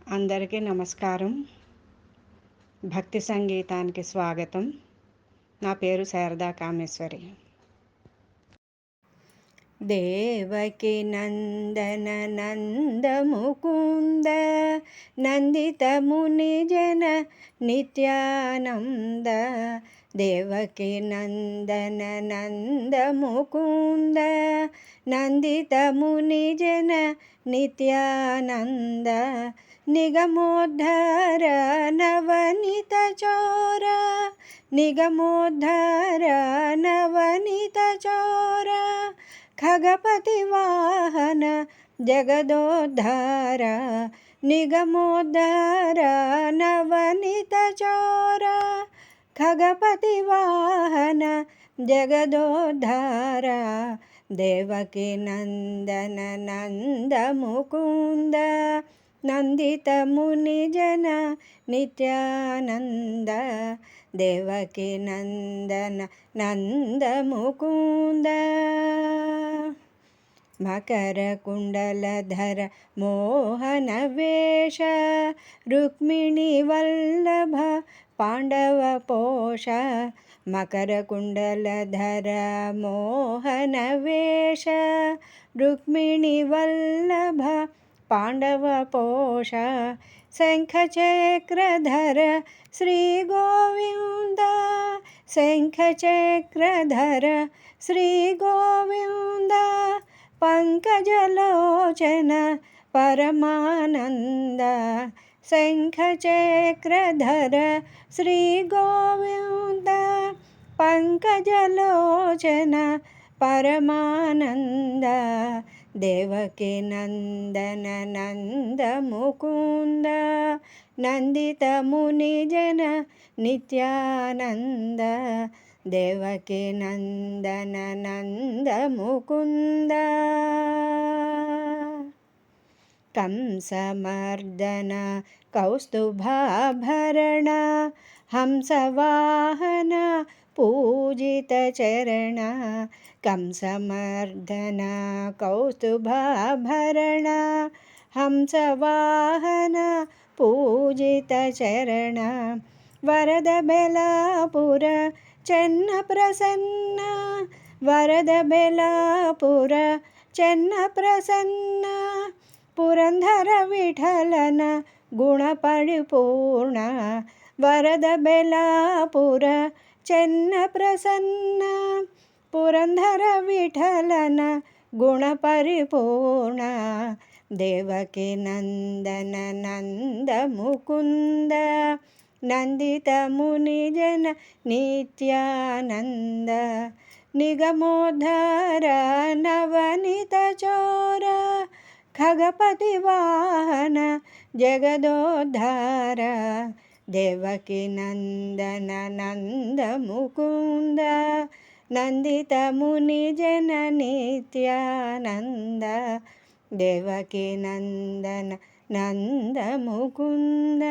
అందరికీ నమస్కారం. భక్తి సంగీతానికి స్వాగతం. నా పేరు శారదా కామేశ్వరి. దేవకి నందన నంద ముకుంద నందిత ముని జన నిత్యానంద. దేవకి నందన నంద ముకుంద నందిత ముని జన నిత్యానంద. నిగమోద్ధర నవనీత చోర నిగమోద్ధర నవనీత చోర. ఖగపతి వాహన జగదోద్ధార నిగమోద్ధర నవనీత చోర. ఖగపతి వాహన జగదోద్ధార. దేవకి నందన నంద ముకుంద నందిత ముని జన నిత్యానంద. దేవకి నందన నంద ముకుంద. మకర కుండలధర మోహన వేష రుక్మిణి వల్లభ పాండవ పోష. మకర కుండలధర మోహన వేష రుక్మిణి వల్లభ పాండవ పోష. శంఖచక్రధర శ్రీ గోవింద శంఖచక్రధర శ్రీ గోవింద. పంకజలోచన పరమానంద శంఖచక్రధర శ్రీ గోవింద. పంకజలోచన పరమానంద. దేవకి నందన నంద ముకుంద నందిత ముని జన నిత్యానంద. దేవకి నందన నంద ముకుంద. కంసమర్దన కౌస్తుభాభరణ హంసవాహన పూజిత చరణ. కంసమర్దన కౌస్తుభాభరణ హంసవాహన పూజిత చరణ. వరద బెలాపుర చెన్న ప్రసన్న వరద బెలాపుర చెన్న ప్రసన్న. పురంధర విఠలన గుణ పరిపూర్ణ వరద బెలాపుర చెన్న ప్రసన్న. పురంధర విఠలన గుణ పరిపూర్ణ. దేవకి నందన నంద ముకుంద నందిత ముని జన నిత్యానంద. నిగమోద్ధర నవనీత చోర ఖగపతి వాహన జగదోద్ధార. దేవకి నందన నంద ముకుంద నందిత ముని జన నిత్యానంద. దేవకి నందన నంద ముకుంద.